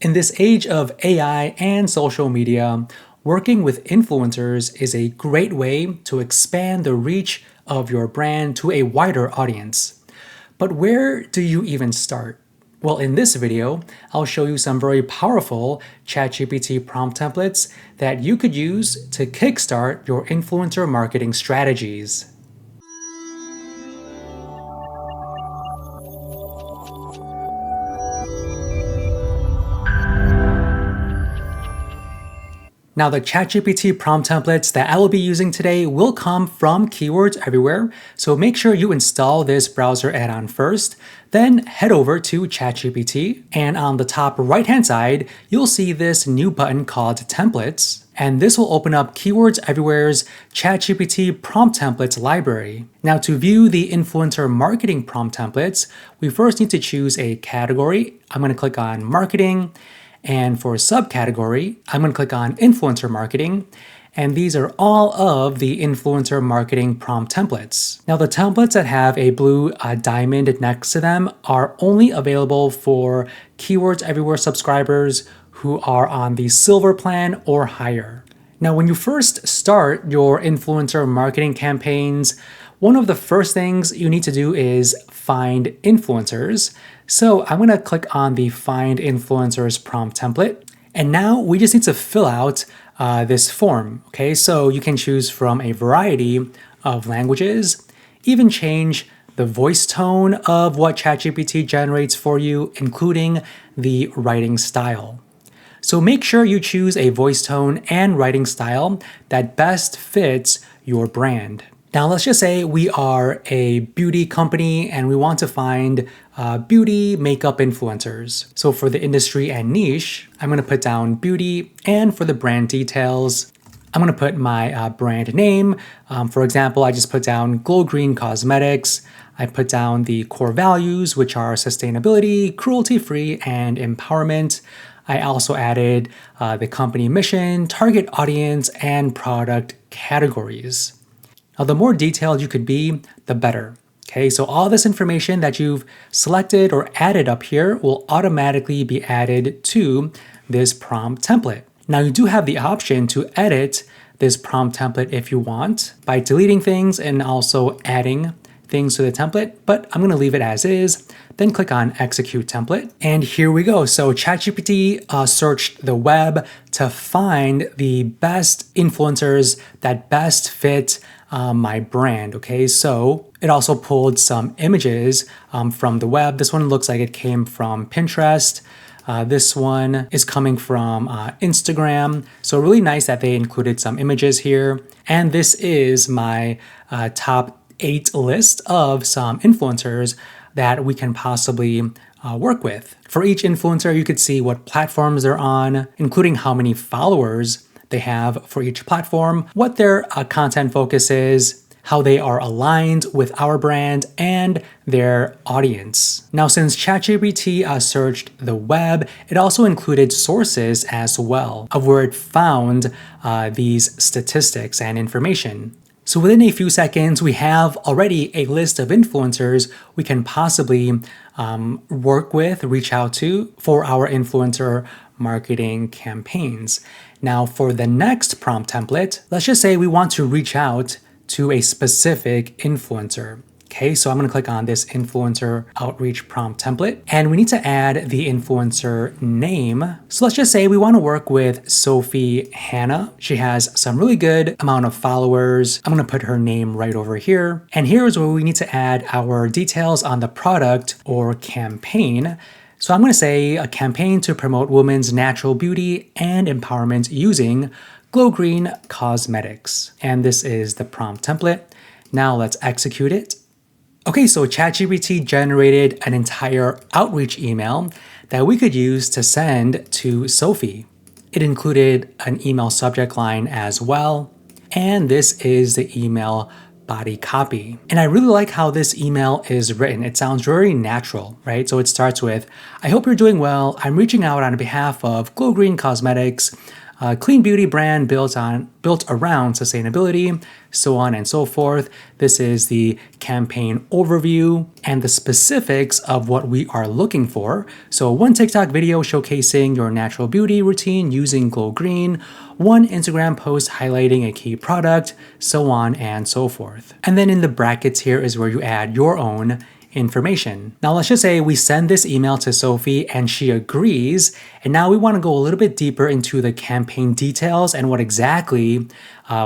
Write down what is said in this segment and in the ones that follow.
In this age of AI and social media, working with influencers is a great way to expand the reach of your brand to a wider audience. But where do you even start? Well, in this video, I'll show you some very powerful ChatGPT prompt templates that you could use to kickstart your influencer marketing strategies. Now, the ChatGPT prompt templates that I will be using today will come from Keywords Everywhere, so make sure you install this browser add-on first, then head over to ChatGPT, and on the top right-hand side, you'll see this new button called Templates, and this will open up Keywords Everywhere's ChatGPT prompt templates library. Now, to view the influencer marketing prompt templates, we first need to choose a category. I'm going to click on Marketing. And for a subcategory, I'm going to click on Influencer Marketing, and these are all of the influencer marketing prompt templates. Now, the templates that have a blue diamond next to them are only available for Keywords Everywhere subscribers who are on the silver plan or higher. Now, when you first start your influencer marketing campaigns, one of the first things you need to do is find influencers. So I'm going to click on the Find Influencers prompt template. And now we just need to fill out this form. Okay, so you can choose from a variety of languages, even change the voice tone of what ChatGPT generates for you, including the writing style. So make sure you choose a voice tone and writing style that best fits your brand. Now, let's just say we are a beauty company and we want to find beauty makeup influencers. So for the industry and niche, I'm going to put down beauty, and for the brand details, I'm going to put my brand name. For example, I just put down Glow Green Cosmetics. I put down the core values, which are sustainability, cruelty-free, and empowerment. I also added the company mission, target audience, and product categories. Now, the more detailed you could be, the better. Okay, so all this information that you've selected or added up here will automatically be added to this prompt template. Now, you do have the option to edit this prompt template if you want by deleting things and also adding things to the template, but I'm going to leave it as is. Then click on Execute Template. And here we go. So ChatGPT searched the web to find the best influencers that best fit my brand. Okay, so it also pulled some images from the web. This one looks like it came from Pinterest. This one is coming from Instagram. So really nice that they included some images here. And this is my top 8 list of some influencers that we can possibly work with. For each influencer, you could see what platforms they're on, including how many followers they have for each platform, what their content focus is, how they are aligned with our brand, and their audience. Now, since ChatGPT searched the web, it also included sources as well of where it found these statistics and information. So within a few seconds, we have already a list of influencers we can possibly work with, reach out to for our influencer marketing campaigns. Now, for the next prompt template, let's just say we want to reach out to a specific influencer. Okay, so I'm going to click on this influencer outreach prompt template, and we need to add the influencer name. So let's just say we want to work with Sophie Hannah. She has some really good amount of followers. I'm going to put her name right over here. And here is where we need to add our details on the product or campaign. So I'm going to say a campaign to promote women's natural beauty and empowerment using Glow Green Cosmetics. And this is the prompt template. Now let's execute it. Okay, so ChatGPT generated an entire outreach email that we could use to send to Sophie. It included an email subject line as well, and this is the email body copy. And I really like how this email is written. It sounds very natural, right? So it starts with, I hope you're doing well. I'm reaching out on behalf of Glow Green Cosmetics. clean beauty brand built around sustainability, so on and so forth. This is the campaign overview and the specifics of what we are looking for. So one TikTok video showcasing your natural beauty routine using Glow Green, one Instagram post highlighting a key product, so on and so forth. And then in the brackets here is where you add your own information. Now let's just say we send this email to Sophie and she agrees, and now we want to go a little bit deeper into the campaign details and what exactly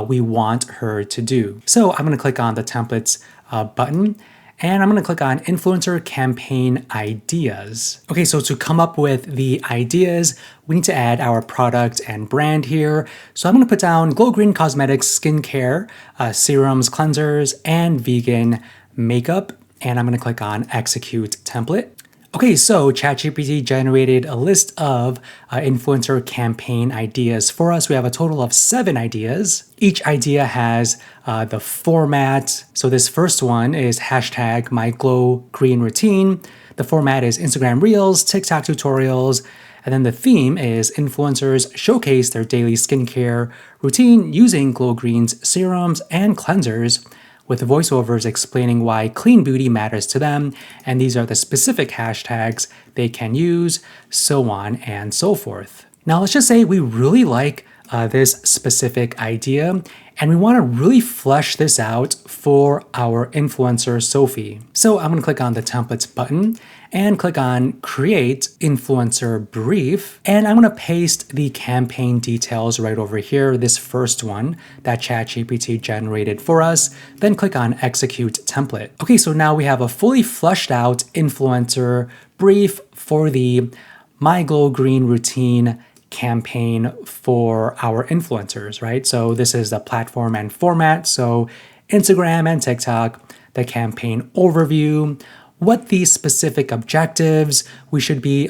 we want her to do. So I'm going to click on the templates button, and I'm going to click on influencer campaign ideas. Okay, so to come up with the ideas, we need to add our product and brand here. So I'm going to put down Glow Green Cosmetics skincare, serums, cleansers, and vegan makeup. And I'm going to click on execute template. Okay, so ChatGPT generated a list of influencer campaign ideas for us. We have a total of 7 ideas. Each idea has the format. So this first one is hashtag my glow green routine. The format is Instagram Reels, TikTok tutorials, and then the theme is influencers showcase their daily skincare routine using Glow Green's serums and cleansers, with voiceovers explaining why clean beauty matters to them, and these are the specific hashtags they can use, so on and so forth. Now let's just say we really like this specific idea, and we want to really flesh this out for our influencer Sophie. So I'm going to click on the templates button and click on create influencer brief, and I'm going to paste the campaign details right over here, this first one that ChatGPT generated for us, then click on execute template. Okay, so now we have a fully fleshed out influencer brief for the My Glow Green routine campaign for our influencers, right? So this is the platform and format. So Instagram and TikTok, the campaign overview, what the specific objectives we should be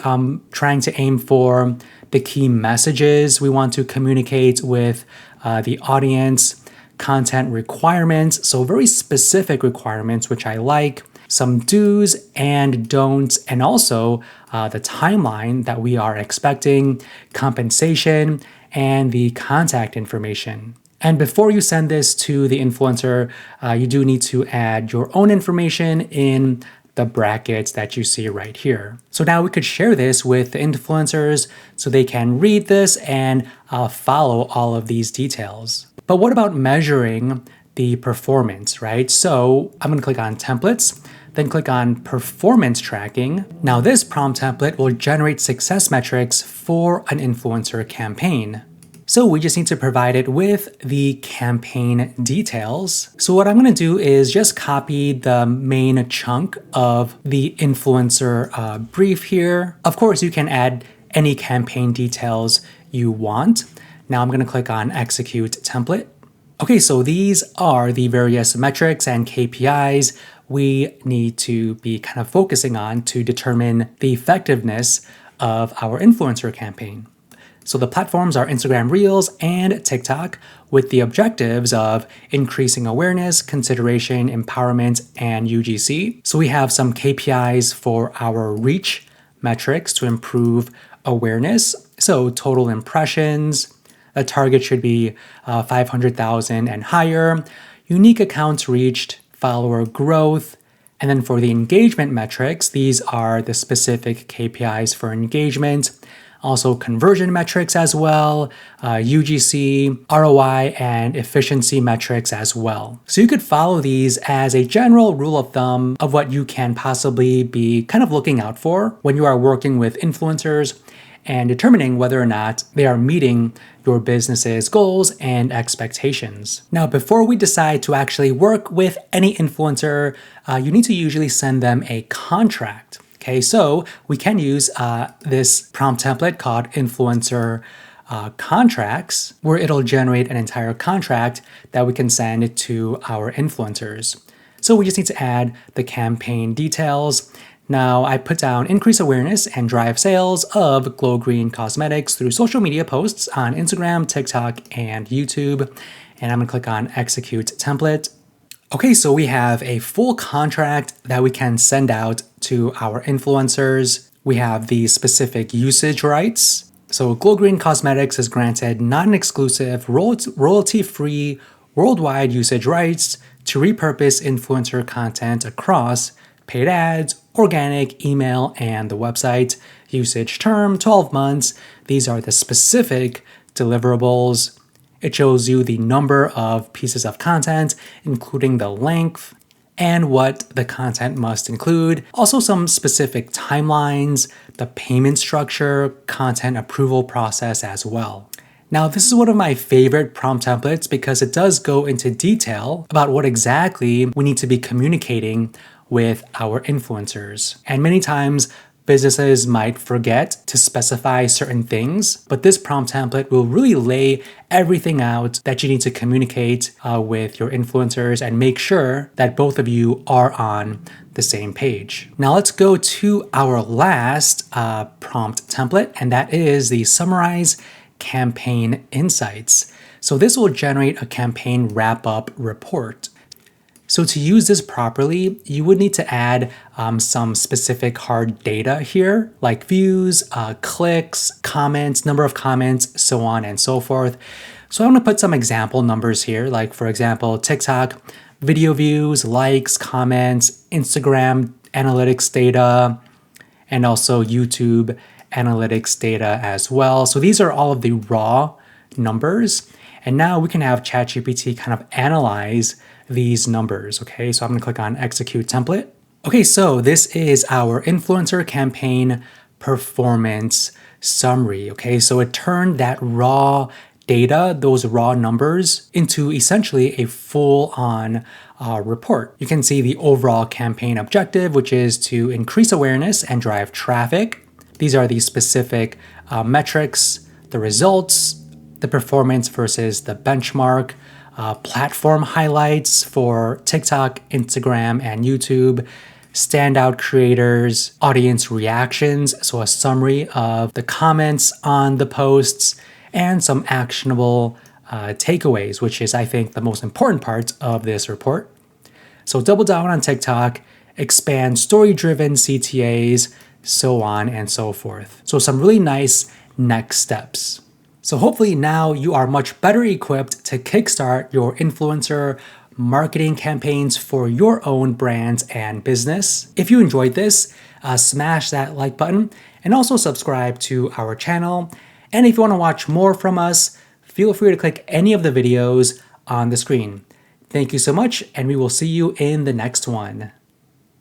trying to aim for, the key messages we want to communicate with the audience, content requirements, so very specific requirements, which I like, some do's and don'ts, and also the timeline that we are expecting, compensation, and the contact information. And before you send this to the influencer, you do need to add your own information in the brackets that you see right here. So now we could share this with the influencers so they can read this and follow all of these details. But what about measuring the performance, right? So I'm gonna click on templates, then click on performance tracking. Now this prompt template will generate success metrics for an influencer campaign. So we just need to provide it with the campaign details. So what I'm going to do is just copy the main chunk of the influencer brief here. Of course, you can add any campaign details you want. Now I'm going to click on execute template. Okay, so these are the various metrics and KPIs we need to be kind of focusing on to determine the effectiveness of our influencer campaign. So the platforms are Instagram Reels and TikTok, with the objectives of increasing awareness, consideration, empowerment, and UGC. So we have some KPIs for our reach metrics to improve awareness. So total impressions, a target should be 500,000 and higher, unique accounts reached, follower growth. And then for the engagement metrics, these are the specific KPIs for engagement. Also conversion metrics as well, UGC, ROI, and efficiency metrics as well. So you could follow these as a general rule of thumb of what you can possibly be kind of looking out for when you are working with influencers and determining whether or not they are meeting your business's goals and expectations. Now, before we decide to actually work with any influencer, you need to usually send them a contract. Okay, so we can use this prompt template called influencer contracts, where it'll generate an entire contract that we can send to our influencers. So we just need to add the campaign details. Now I put down increase awareness and drive sales of Glow Green Cosmetics through social media posts on Instagram, TikTok, and YouTube. And I'm gonna click on execute template. Okay, so we have a full contract that we can send out to our influencers. We have the specific usage rights. So Glow Green Cosmetics is granted non-exclusive, royalty-free, worldwide usage rights to repurpose influencer content across paid ads, organic, email, and the website. Usage term, 12 months. These are the specific deliverables. It shows you the number of pieces of content, including the length, and what the content must include. Also some specific timelines, the payment structure, content approval process as well. Now, this is one of my favorite prompt templates because it does go into detail about what exactly we need to be communicating with our influencers. And many times, businesses might forget to specify certain things, but this prompt template will really lay everything out that you need to communicate with your influencers and make sure that both of you are on the same page. Now let's go to our last prompt template, and that is the Summarize Campaign Insights. So this will generate a campaign wrap-up report. So to use this properly, you would need to add some specific hard data here, like views, clicks, comments, number of comments, so on and so forth. So I'm gonna put some example numbers here, like for example, TikTok, video views, likes, comments, Instagram analytics data, and also YouTube analytics data as well. So these are all of the raw numbers. And now we can have ChatGPT kind of analyze these numbers, okay? So I'm gonna click on Execute Template. Okay, so this is our influencer campaign performance summary, okay? So it turned that raw data, those raw numbers, into essentially a full-on report. You can see the overall campaign objective, which is to increase awareness and drive traffic. These are the specific metrics, the results, the performance versus the benchmark, platform highlights for TikTok, Instagram, and YouTube, standout creators, audience reactions, so a summary of the comments on the posts, and some actionable takeaways, which is, I think, the most important part of this report. So double down on TikTok, expand story-driven CTAs, so on and so forth. So some really nice next steps. So hopefully now you are much better equipped to kickstart your influencer marketing campaigns for your own brands and business. If you enjoyed this, smash that like button and also subscribe to our channel. And if you want to watch more from us, feel free to click any of the videos on the screen. Thank you so much, and we will see you in the next one.